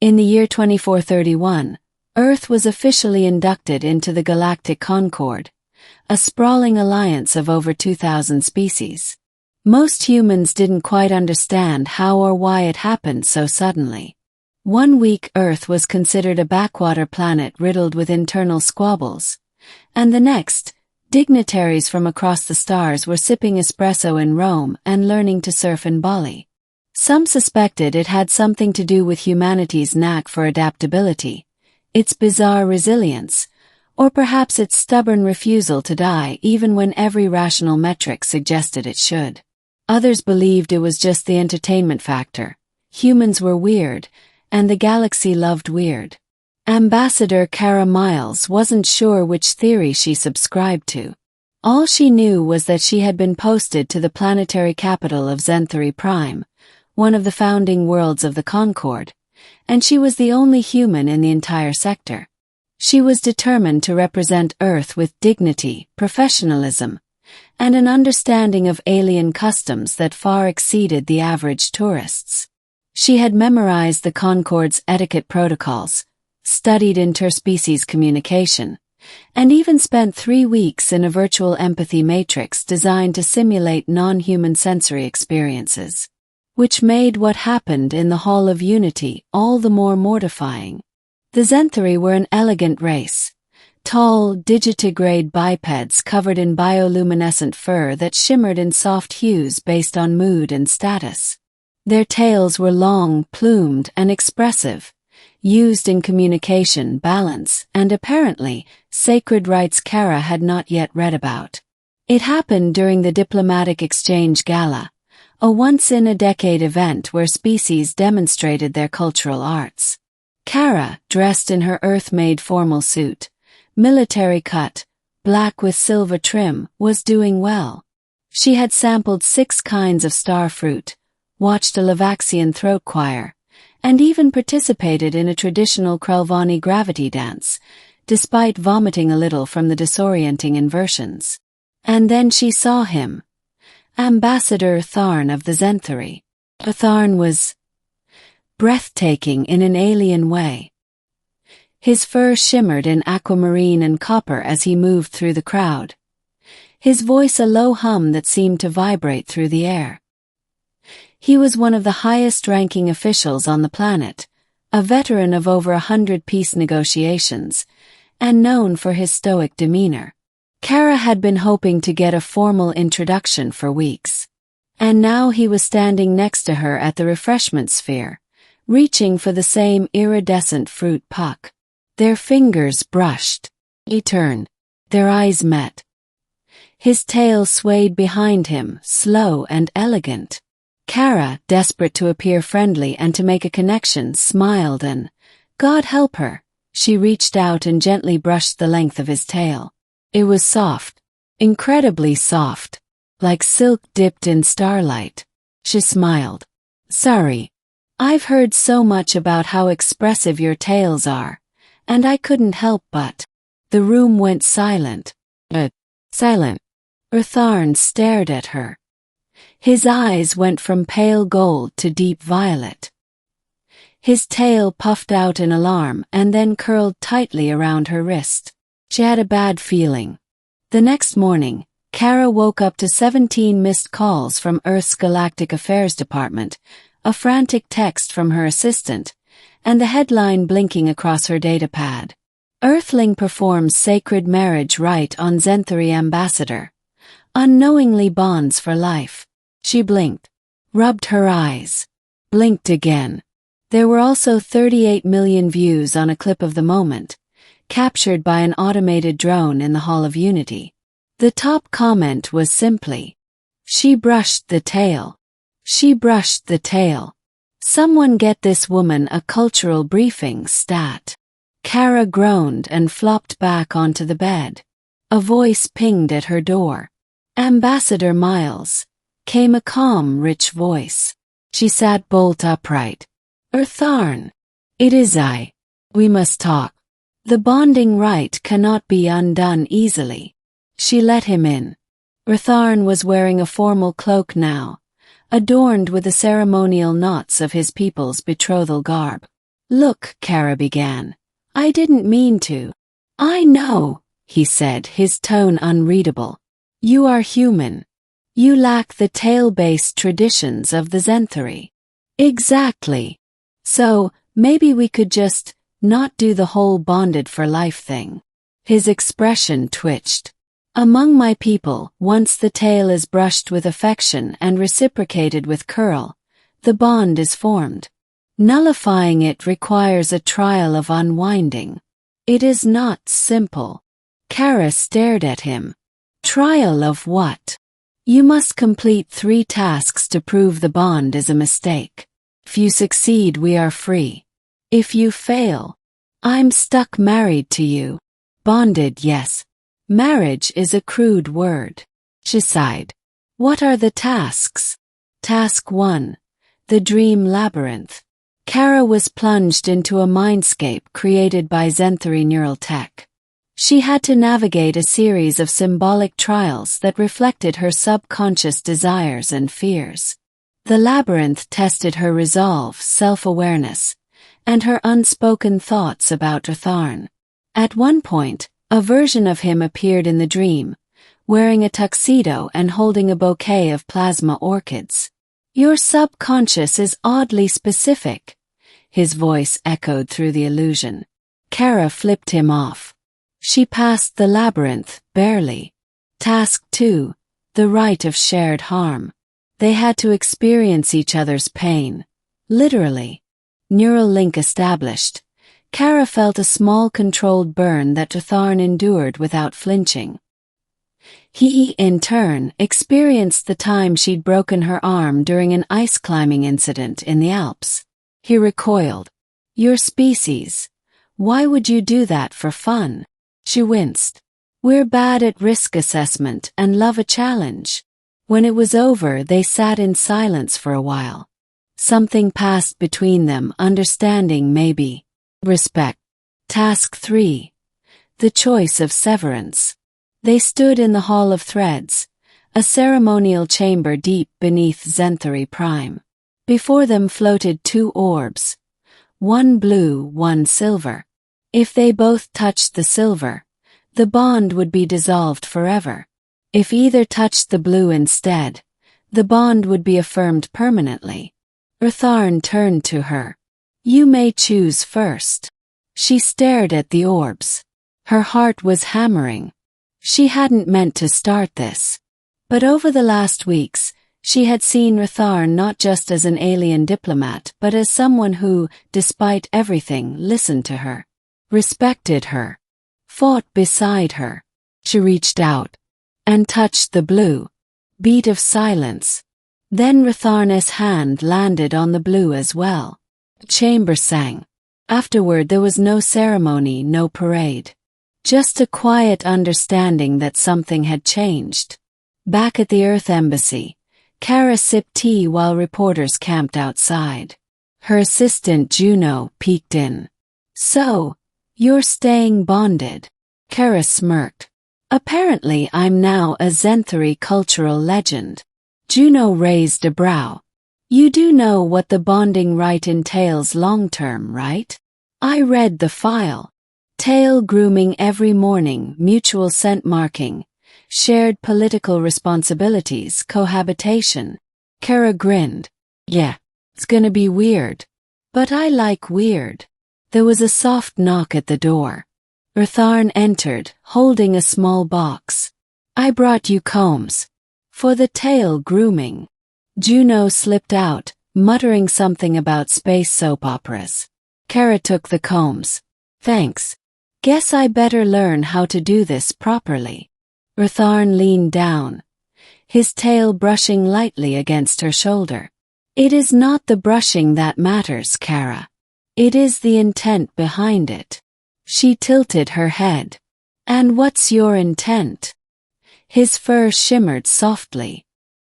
In the year 2431, Earth was officially inducted into the Galactic Concord, a sprawling alliance of over 2,000 species. Most humans didn't quite understand how or why it happened so suddenly. One week Earth was considered a backwater planet riddled with internal squabbles, and the next, dignitaries from across the stars were sipping espresso in Rome and learning to surf in Bali. Some suspected it had something to do with humanity's knack for adaptability, its bizarre resilience, or perhaps its stubborn refusal to die even when every rational metric suggested it should. Others believed it was just the entertainment factor. Humans were weird, and the galaxy loved weird. Ambassador Kara Miles wasn't sure which theory she subscribed to. All she knew was that she had been posted to the planetary capital of Zenthari Prime, one of the founding worlds of the Concord, and she was the only human in the entire sector. She was determined to represent Earth with dignity, professionalism, and an understanding of alien customs that far exceeded the average tourists. She had memorized the Concord's etiquette protocols, studied interspecies communication, and even spent 3 weeks in a virtual empathy matrix designed to simulate non-human sensory experiences, which made what happened in the Hall of Unity all the more mortifying. The Zenthari were an elegant race, tall, digitigrade bipeds covered in bioluminescent fur that shimmered in soft hues based on mood and status. Their tails were long, plumed, and expressive, used in communication, balance, and apparently, sacred rites Kara had not yet read about. It happened during the Diplomatic Exchange Gala, a once-in-a-decade event where species demonstrated their cultural arts. Kara, dressed in her Earth-made formal suit, military cut, black with silver trim, was doing well. She had sampled 6 kinds of star fruit, watched a Levaxian throat choir, and even participated in a traditional Krelvani gravity dance, despite vomiting a little from the disorienting inversions. And then she saw him. Ambassador Tharn of the Zenthari. Tharn was breathtaking in an alien way. His fur shimmered in aquamarine and copper as he moved through the crowd, his voice a low hum that seemed to vibrate through the air. He was one of the highest-ranking officials on the planet, a veteran of over 100 peace negotiations, and known for his stoic demeanor. Kara had been hoping to get a formal introduction for weeks, and now he was standing next to her at the refreshment sphere, reaching for the same iridescent fruit puck. Their fingers brushed. He turned. Their eyes met. His tail swayed behind him, slow and elegant. Kara, desperate to appear friendly and to make a connection, smiled and, God help her, she reached out and gently brushed the length of his tail. It was soft, incredibly soft, like silk dipped in starlight. She smiled. Sorry. I've heard so much about how expressive your tails are, and I couldn't help but. The room went silent. Silent. Tharn stared at her. His eyes went from pale gold to deep violet. His tail puffed out in alarm and then curled tightly around her wrist. She had a bad feeling. The next morning, Kara woke up to 17 missed calls from Earth's Galactic Affairs Department, a frantic text from her assistant, and the headline blinking across her datapad. Earthling performs sacred marriage rite on Zenthari ambassador. Unknowingly bonds for life. She blinked, rubbed her eyes, blinked again. There were also 38 million views on a clip of the moment, captured by an automated drone in the Hall of Unity. The top comment was simply, "She brushed the tail. She brushed the tail. Someone get this woman a cultural briefing, stat." Kara groaned and flopped back onto the bed. A voice pinged at her door. Ambassador Miles, came a calm, rich voice. She sat bolt upright. Tharn. It is I. We must talk. The bonding rite cannot be undone easily. She let him in. Tharn was wearing a formal cloak now, adorned with the ceremonial knots of his people's betrothal garb. Look, Kara began. I didn't mean to. I know, he said, his tone unreadable. You are human. You lack the tale-based traditions of the Zenthari. Exactly. So, maybe we could just not do the whole bonded for life thing. His expression twitched. Among my people, once the tail is brushed with affection and reciprocated with curl, the bond is formed. Nullifying it requires a trial of unwinding. It is not simple. Kara stared at him. Trial of what? You must complete 3 tasks to prove the bond is a mistake. If you succeed, we are free. If you fail, I'm stuck married to you. Bonded, yes. Marriage is a crude word. She sighed. What are the tasks? Task 1. The Dream Labyrinth. Kara was plunged into a mindscape created by Zenthari neural tech. She had to navigate a series of symbolic trials that reflected her subconscious desires and fears. The labyrinth tested her resolve, self-awareness, and her unspoken thoughts about Ratharn. At one point, a version of him appeared in the dream, wearing a tuxedo and holding a bouquet of plasma orchids. Your subconscious is oddly specific. His voice echoed through the illusion. Kara flipped him off. She passed the labyrinth, barely. Task 2. The Rite of Shared Harm. They had to experience each other's pain. Literally. Neural link established. Kara felt a small controlled burn that Ratharn endured without flinching. He, in turn, experienced the time she'd broken her arm during an ice climbing incident in the Alps. He recoiled. Your species. Why would you do that for fun? She winced. We're bad at risk assessment and love a challenge. When it was over, they sat in silence for a while. Something passed between them, understanding maybe. Respect. Task 3. The Choice of Severance. They stood in the Hall of Threads, a ceremonial chamber deep beneath Zenthari Prime. Before them floated 2 orbs. One blue, one silver. If they both touched the silver, the bond would be dissolved forever. If either touched the blue instead, the bond would be affirmed permanently. Ratharn turned to her. You may choose first. She stared at the orbs. Her heart was hammering. She hadn't meant to start this. But over the last weeks, she had seen Ratharn not just as an alien diplomat but as someone who, despite everything, listened to her, respected her, fought beside her. She reached out and touched the blue. Beat of silence. Then Ratharn's hand landed on the blue as well. The chamber sang. Afterward there was no ceremony, no parade. Just a quiet understanding that something had changed. Back at the Earth Embassy, Kara sipped tea while reporters camped outside. Her assistant Juno peeked in. So, you're staying bonded? Kara smirked. Apparently I'm now a Zenthari cultural legend. Juno raised a brow. You do know what the bonding rite entails long-term, right? I read the file. Tail grooming every morning, mutual scent marking, shared political responsibilities, cohabitation. Kara grinned. Yeah, it's gonna be weird. But I like weird. There was a soft knock at the door. Ratharn entered, holding a small box. I brought you combs. For the tail grooming. Juno slipped out, muttering something about space soap operas. Kara took the combs. Thanks. Guess I better learn how to do this properly. Ratharn leaned down, his tail brushing lightly against her shoulder. It is not the brushing that matters, Kara. It is the intent behind it. She tilted her head. And what's your intent? His fur shimmered softly.